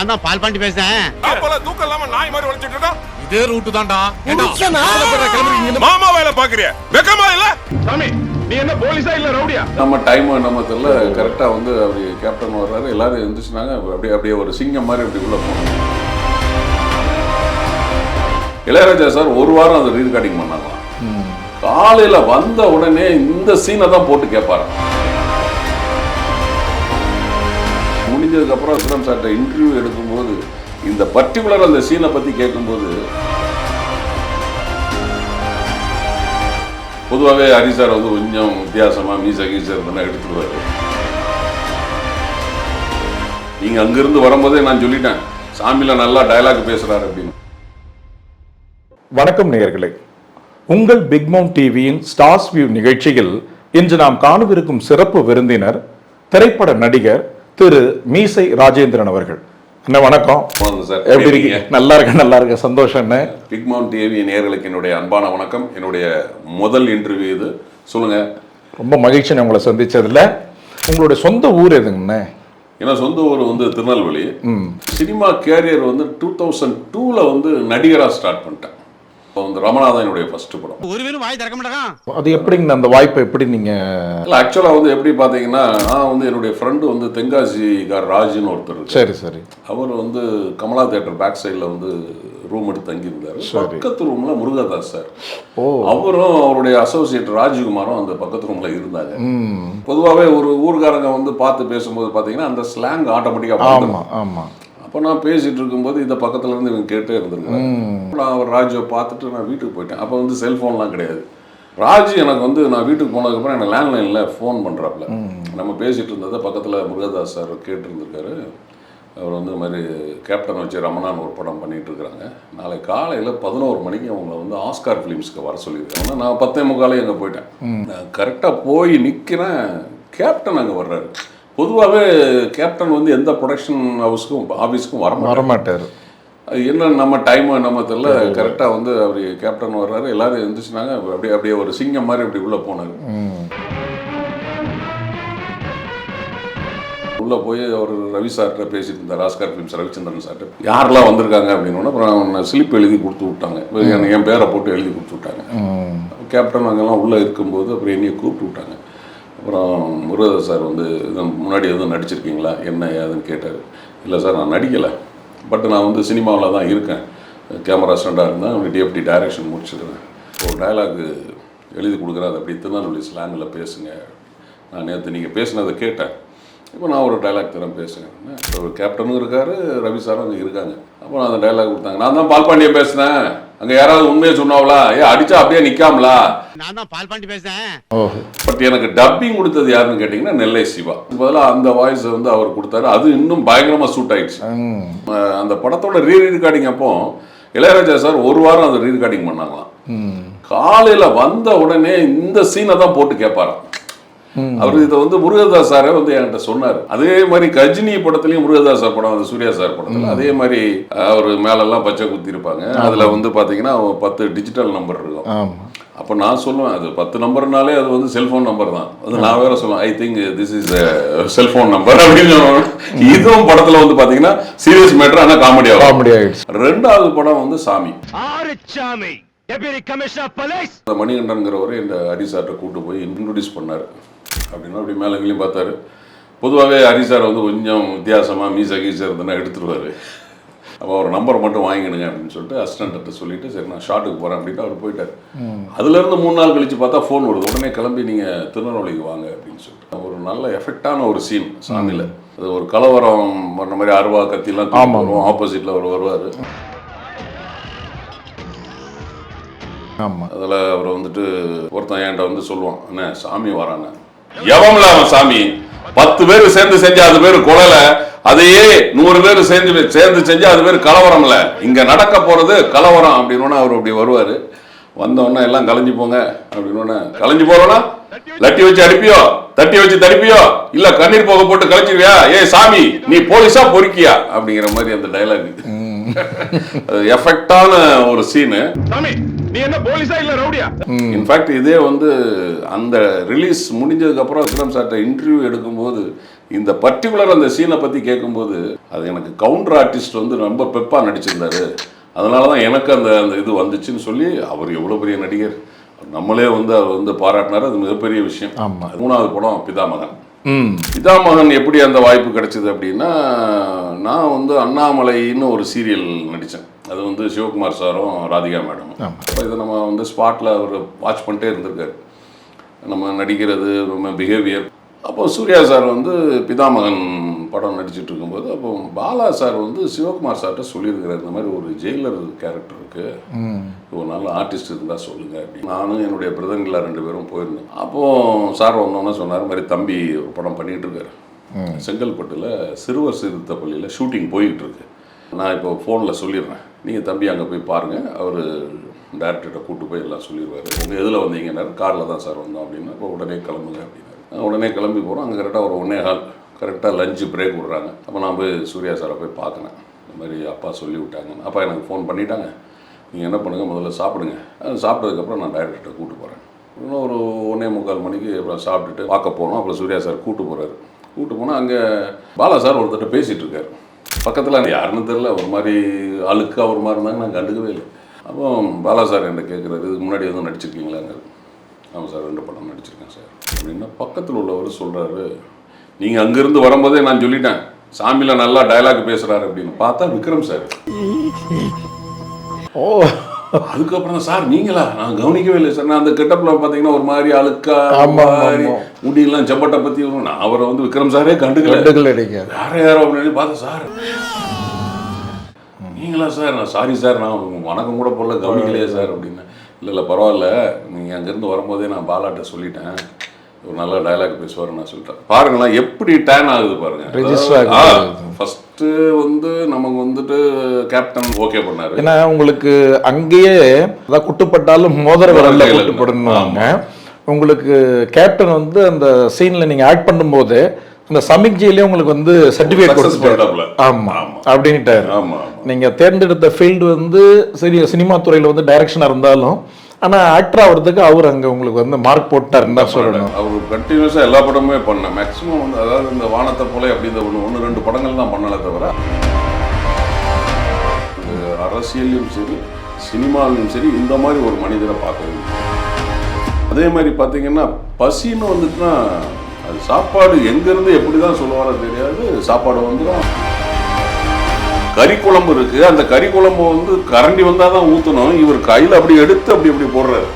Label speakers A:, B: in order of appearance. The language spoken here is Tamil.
A: நான் பால் பாண்டி பேசுறேன்.
B: அப்பல தூக்கம் இல்லாம நாய் மாதிரி வளைச்சிட்டு இருக்கோம்.
C: இதே ரூட் தான்டா.
B: மாமா வேலை பாக்குறிய வெக்கமா இல்ல? சாமி நீ என்ன போலீஸா இல்ல ரவுடியா?
D: நம்ம டைம் நம்ம தெரியல. கரெக்டா வந்து அப்படி கேப்டன் வர்றாரு, எல்லாரும் எழுந்துச்சுனாங்க. அப்படியே ஒரு சிங்கம் மாதிரி அப்படி உள்ள போனோம். இளையராஜா சார் ஒரு வாரம் அதை ரீரெக்கார்டிங் பண்ணாங்களாம். காலையில வந்த உடனே இந்த சீனை தான் போட்டு கேட்பாரு. முடிஞ்சதுக்கு அப்புறம் விக்ரம் சார்ட்ட இன்டர்வியூ எடுக்கும்போது இந்த பர்டிகுலர் அந்த சீனை பத்தி கேட்கும்போது பொதுவாகவே ஹரி சார் வந்து கொஞ்சம் வித்தியாசமா மீச கீசர் இருந்தா எடுத்துருவாரு. நீங்க அங்கிருந்து வரும்போதே நான் சொல்லிட்டேன், சாமியில நல்லா டயலாக் பேசுறாரு அப்படின்னு.
E: வணக்கம் நேயர்களே, உங்கள் பிக் மவுண்ட் டிவியின் ஸ்டார்ஸ் வியூ நிகழ்ச்சியில் இன்று நாம் காணவிருக்கும் சிறப்பு விருந்தினர் திரைப்பட நடிகர் திரு மீசை ராஜேந்திரன் அவர்கள். அண்ணா வணக்கம்.
D: சார்
E: எப்படி இருக்கீங்க? நல்லா இருக்கேன். சந்தோஷம். என்ன
D: பிக் மவுண்ட் டிவி நேயர்களுக்கு என்னுடைய அன்பான வணக்கம். என்னுடைய முதல் இன்டர்வியூ இது. சொல்லுங்க.
E: ரொம்ப மகிழ்ச்சி உங்களை சந்திச்சதுல. உங்களுடைய சொந்த ஊர் எதுங்கண்ணே?
D: ஏன்னா சொந்த ஊர் வந்து திருநெல்வேலி. சினிமா கேரியர் வந்து 2002ல வந்து நடிகராக ஸ்டார்ட் பண்ணிட்டேன். வந்து ரமணாதான் என்னுடைய ஃபர்ஸ்ட் படம்.
A: ஒருவேளை வாய் திறக்க மாட்டான்.
E: அது எப்படிங்க அந்த வாய்ப்பை எப்படி நீங்க?
D: இல்லை ஆக்சுவலாக வந்து எப்படி பார்த்தீங்கன்னா, நான் வந்து என்னுடைய ஃப்ரெண்டு வந்து தென்காசிக்கார் ராஜுன்னு ஒருத்தர்.
E: சரி.
D: அவர் வந்து கமலா தியேட்டர் பேக் சைடில் வந்து ரூம் எடுத்து தங்கியிருந்தார். பக்கத்து ரூம்ல முருகதாஸ் சார், அவரும் அவருடைய அசோசியேட் ராஜ்குமாரும் அந்த பக்கத்து ரூம்ல இருந்தாங்க. பொதுவாகவே ஒரு ஊர்காரங்க வந்து பார்த்து பேசும்போது பார்த்தீங்கன்னா அந்த ஸ்லாங் ஆட்டோமேட்டிக்காக.
E: ஆமா.
D: அப்போ நான் பேசிகிட்டு இருக்கும்போது இந்த பக்கத்துல இருந்து இவங்க கேட்டே இருந்திருக்கேன். நான் அவர் ராஜுவை பார்த்துட்டு நான் வீட்டுக்கு போயிட்டேன். அப்போ வந்து செல்ஃபோன்லாம் கிடையாது. ராஜு எனக்கு வந்து நான் வீட்டுக்கு போனதுக்கப்புறம் எனக்கு லேண்ட்லைனில் ஃபோன் பண்ணுறாப்புல. நம்ம பேசிகிட்டு இருந்ததை பக்கத்தில் முருகதாஸ் சார் கேட்டுருந்துருக்காரு. அவர் வந்து இந்த மாதிரி கேப்டன் வச்சு ரமணான்னு ஒரு படம் பண்ணிகிட்டு இருக்கிறாங்க. நாளை காலையில் 11 மணிக்கு அவங்கள வந்து ஆஸ்கார் ஃபிலிம்ஸ்க்கு வர சொல்லியிருக்காங்க. நான் 10:45 அங்கே போயிட்டேன். நான் கரெக்டாக போய் நிற்கிறேன், கேப்டன் அங்கே வர்றாரு. பொதுவாகவே கேப்டன் வந்து எந்த ப்ரொடக்ஷன் ஹவுஸ்க்கும் ஆஃபீஸ்க்கும் வரமாட்டார். என்ன நம்ம டைம் நம்ம தெரியல. கரெக்டாக வந்து அவர் கேப்டன் வர்றாரு, எல்லாரும் எழுந்துச்சுனாங்க. அப்படியே ஒரு சிங்கம் மாதிரி அப்படி உள்ளே போனார். உள்ளே போய் அவர் ரவி சார்கிட்ட பேசிட்டு இருந்தார், ஆஸ்கார் ஃபிலிம்ஸ் ரவிச்சந்திரன் சார்கிட்ட. யாரெல்லாம் வந்திருக்காங்க அப்படின்னு அப்புறம் ஸ்லிப் எழுதி கொடுத்து விட்டாங்க. என் பேரை போட்டு எழுதி கொடுத்து விட்டாங்க. கேப்டன் அங்கெல்லாம் உள்ளே இருக்கும்போது அப்புறம் என்னையை கூப்பிட்டு விட்டாங்க. அப்புறம் முருகதாஸ் சார் வந்து முன்னாடி எதுவும் நடிச்சிருக்கீங்களா என்ன ஏதுன்னு கேட்டார். இல்லை சார் நான் நடிக்கலை, பட் நான் வந்து சினிமாவில் தான் இருக்கேன், கேமரா ஸ்டாண்டாக இருந்தேன், அப்படி டிஎஃப்டி டைரக்ஷன் முடிச்சிடுறேன், ஒரு டயலாக் எழுதி கொடுக்குறேன், அது அப்படி திருநெல்வேலி ஸ்லாங்கில் பேசுங்க, நான் நேற்று நீங்கள் பேசினதை கேட்டேன், இப்போ நான் ஒரு டைலாக் தரேன் பேசுங்க. ஒரு கேப்டனும் இருக்கார், ரவி சாரும் அங்கே இருக்காங்க. அப்புறம் அந்த டைலாக் கொடுத்தாங்க. நான் தான் பால் பாண்டியை பேசுனேன், அங்கே யாராவது உண்மையை சொன்னாவளா? அடிச்சா அப்படியே நிற்காமலா?
A: நான் தான் பால் பாண்டி பேசுறேன்.
D: பட் எனக்கு டப்பிங் கொடுத்தது யாருன்னு கேட்டிங்கன்னா நெல்லை சிவா. பதிலாக அந்த வாய்ஸ் வந்து அவர் கொடுத்தாரு. அது இன்னும் பயங்கரமாக சூட் ஆயிடுச்சு. அந்த படத்தோட ரீரெக்கார்டிங் அப்போ இளையராஜா சார் ஒரு வாரம் அதை ரீரெக்கார்டிங் பண்ணாங்களாம். காலையில் வந்த உடனே இந்த சீனை தான் போட்டு கேட்பாராம். அவர் இதை வந்து முருகதாஸ் சாரே வந்து என்கிட்ட சொன்னார். அதே மாதிரி கஜினி படத்துலயும் முருகதாஸ் சார் படம், சூர்யா சார் படத்துல அதே மாதிரி அவர் மேலெல்லாம் பச்சை குத்தி இருப்பாங்க. அதுல வந்து பாத்தீங்கன்னா 10 டிஜிட்டல் நம்பர் இருக்கும். அப்போ நான் சொல்லுவேன், அது 10 நம்பர்னாலே அது வந்து செல்போன் நம்பர் தான். அது நான் வேற சொல்லுவேன், I think this is cellphone number அப்படின்னு சொல்லுவேன். இதுவும் படத்துல வந்து பாத்தீங்கன்னா சீரியஸ் மேட்டர், ஆனா காமெடி ஆயிடுச்சு. 2வது படம் வந்து சாமி. மணிகண்டன்கிறவரை இந்த ஹரி சார்ட்ட கூட்டு போய் இன்ட்ரோடியூஸ் பண்ணார். அப்படின்னா அப்படி மேலங்களையும் பார்த்தாரு. பொதுவாகவே ஹரி சார் வந்து கொஞ்சம் வித்தியாசமாக மீச கீசர் இருந்தால் எடுத்துருவார். அப்போ அவர் நம்பரை மட்டும் வாங்கிடுங்க அப்படின்னு சொல்லிட்டு அசிஸ்டண்ட்டை சொல்லிட்டு, சரி நான் ஷாட்டுக்கு போகிறேன் அப்படின்ட்டு அவர் போயிட்டார். அதுலேருந்து 3 நாள் கழித்து பார்த்தா ஃபோன் வருது, உடனே கிளம்பி நீங்கள் திருநெல்வேலிக்கு வாங்க அப்படின்னு சொல்லிட்டு. ஒரு நல்ல எஃபெக்டான ஒரு சீன் சாமியில். அது ஒரு கலவரம் பண்ண மாதிரி அருவா கத்திலாம் வரும், ஆப்போசிட்டில் அவர் வருவார். அதில் அவர் வந்துட்டு ஒருத்தன் என்கிட்ட வந்து சொல்லுவான், என்ன சாமி வரானே, எவன்ல அவன் சாமி, 10 பேர் சேர்ந்து செஞ்சா அது பேர் கொலைல, அதையே 100 பேர் சேர்ந்து செஞ்சா அது பேர் கலவரம்ல, இங்க நடக்க போறது கலவரம் அப்படின்னு அவர் அப்படி வருவாரு. வந்தோடனே எல்லாம் கலைஞ்சு போங்க அப்படின்னு. கலைஞ்சு போறோம்னா லட்டி வச்சு அடிப்பியோ, தட்டி வச்சு தடிப்பியோ, இல்ல கண்ணீர் போக போட்டு கலைச்சிருவியா, ஏ சாமி நீ போலீஸா பொறுக்கியா அப்படிங்கிற மாதிரி அந்த டைலாக். எஃபெக்டான ஒரு சீனு.
B: நீ என்ன போலீஸா இல்ல ரவுடியா?
D: இன்ஃபேக்ட் இதே வந்து அந்த ரிலீஸ் முடிஞ்சதுக்கு அப்புறம் விக்ரம் சார்ட்ட இன்டர்வியூ எடுக்கும்போது இந்த பர்டிகுலர் அந்த சீனை பற்றி கேட்கும்போது அது எனக்கு கவுண்டர் ஆர்டிஸ்ட் வந்து ரொம்ப பெப்பாக நடிச்சிருந்தாரு, அதனால தான் எனக்கு அந்த அந்த இது வந்துச்சுன்னு சொல்லி அவர் எவ்வளோ பெரிய நடிகர், நம்மளே வந்து அவர் வந்து பாராட்டினார். அது மிகப்பெரிய விஷயம்.
E: ஆமாம்.
D: 3வது படம் பிதாமகன். பிதாமகன் எப்படி அந்த வாய்ப்பு கிடைச்சது அப்படின்னா, நான் வந்து அண்ணாமலைன்னு ஒரு சீரியல் நடித்தேன். அது வந்து சிவகுமார் சாரும் ராதிகா மேடமும். அப்போ இதை நம்ம வந்து ஸ்பாட்டில் அவர் வாட்ச் பண்ணிட்டே இருந்திருக்காரு, நம்ம நடிக்கிறது, நம்ம பிஹேவியர். அப்போ சூர்யா சார் வந்து பிதாமகன் படம் நடிச்சுட்டு இருக்கும்போது அப்போ பாலா சார் வந்து சிவகுமார் சார்கிட்ட சொல்லியிருக்கிறார், இந்த மாதிரி ஒரு ஜெயிலர் கேரக்டர் இருக்கு, ஒரு நல்ல ஆர்டிஸ்ட் இருந்தால் சொல்லுங்க அப்படின்னு. நானும் என்னுடைய பிரதங்களா 2 பேரும் போயிருந்தோம். அப்போது சார் வந்தோன்னே சொன்னார், மாதிரி தம்பி ஒரு படம் பண்ணிகிட்டு இருக்காரு செங்கல்பட்டில் சிறுவர் சீர்திருத்த பள்ளியில் ஷூட்டிங் போய்கிட்டு இருக்கு. நான் இப்போ ஃபோனில் சொல்லிடுறேன், நீங்கள் தம்பி அங்கே போய் பாருங்கள், அவர் டேரக்டர்கிட்ட கூப்பிட்டு போய் எல்லாம் சொல்லிடுவார். உங்கள் எதில் வந்தீங்கன்னாரு, காரில் தான் சார் வந்தோம் அப்படின்னா. இப்போ உடனே கிளம்புங்க அப்படின்னாரு. உடனே கிளம்பி போகிறோம். அங்கே கரெக்டாக ஒரு 1:15 கரெக்டாக லஞ்சு பிரேக் விட்றாங்க. அப்போ நான் போய் சூர்யா சாரை போய் பார்க்குறேன். இந்த மாதிரி அப்பா சொல்லி விட்டாங்க, அப்பா எனக்கு ஃபோன் பண்ணிட்டாங்க, நீங்கள் என்ன பண்ணுங்கள், முதல்ல சாப்பிடுங்க, சாப்பிட்டதுக்கப்புறம் நான் டைரக்டர்கிட்ட கூப்பிட்டு போகிறேன். இன்னும் ஒரு 1:45 மணிக்கு அப்புறம் சாப்பிட்டுட்டு பார்க்க போனோம். அப்புறம் சூர்யா சார் கூப்பிட்டு போகிறாரு. கூப்பிட்டு போனால் அங்கே பாலா சார் ஒருத்தட்ட பேசிகிட்டு இருக்காரு. பக்கத்தில் யாருன்னு தெரியல, ஒரு மாதிரி அழுக்கா ஒரு மாதிரி இருந்தாங்க, நான் கண்டுக்கவே இல்லை. அப்போ பாலா சார் என்கிட்ட கேட்குறாரு, இதுக்கு முன்னாடி எதுவும் நடிச்சிருக்கீங்களாங்க? ஆமாம் சார், 2 படம் நடிச்சிருக்கேன் சார் அப்படின்னா. பக்கத்தில் உள்ளவர் சொல்கிறாரு, நீங்கள் அங்கேருந்து வரும்போதே நான் சொல்லிட்டேன், சாமியில் நல்லா டயலாக் பேசுகிறாரு அப்படின்னு. பார்த்தா விக்ரம் சார்.
E: ஓ,
D: அதுக்கப்புறம் தான் சார் நீங்களா, நான் கவனிக்கவே இல்லை சார். நான் அந்த கெட்டப்பில் பார்த்தீங்கன்னா ஒரு மாதிரி அழுக்கா, முடியெல்லாம் செப்பட்டை பற்றி நான் அவரை வந்து விக்ரம் சாரே கண்டுக்கல. யாரோ அப்படின்னு பார்த்தேன். சார் நீங்களா சார்? நான் சாரி சார், நான் வணக்கம் கூட போடல, கவனிக்கலையே சார் அப்படின்னு. இல்லை பரவாயில்ல, நீங்கள் அங்கேருந்து வரும்போதே நான் பாலாட்ட சொல்லிட்டேன், ஒரு நல்ல டயலாக் பேசுவார் நான் சொல்லிட்டேன். பாருங்களேன் எப்படி டேன் ஆகுது பாருங்க. ஃபர்ஸ்ட் வந்து நமக்கு வந்துட்டு கேப்டன் ஓகே பண்ணாரு.
E: ஏன்னா உங்களுக்கு அங்கேயே அதான் குட்டுப்பட்டாலும் மோதிர விரல்ல குட்டுப்படணும்னாங்க. உங்களுக்கு கேப்டன் வந்து அந்த சீன்ல நீங்க ஆக்ட் பண்ணும்போது அந்த சமிக்ஜையிலே உங்களுக்கு வந்து சர்டிஃபிகேட் கொடுத்துட்டாரு. ஆமா அப்படின்ட்டாரு. நீங்க தேர்ந்தெடுத்த ஃபீல்டு வந்து சரி சினிமா துறையில வந்து டைரக்ஷனா இருந்தாலும் ஆனா ஆக்டர் ஆகிறதுக்கு அவர் அங்க உங்களுக்கு வந்து மார்க் போட்டாருன்னு தான் சொல்லணும்.
D: அவர் கண்டினியூஸா எல்லா படமுமே பண்ணேன். மேக்ஸிமம் வந்து அதாவது இந்த வானத்தை போல அப்படி இந்த 1-2 படங்கள் தான் பண்ணல தவிர அரசியலையும் சரி சினிமாவிலும் சரி இந்த மாதிரி ஒரு மனிதரை பார்க்கவே. அதே மாதிரி பார்த்தீங்கன்னா பசின்னு வந்துட்டுனா அது சாப்பாடு எங்கேருந்து எப்படி தான் சொல்லுவாரோ தெரியாது, சாப்பாடு வந்துடும். கறி குழம்பு இருக்குது, அந்த கறி குழம்பு வந்து கரண்டி வந்தால் தான் ஊற்றணும், இவர் கையில் அப்படி எடுத்து அப்படி போடுறாரு.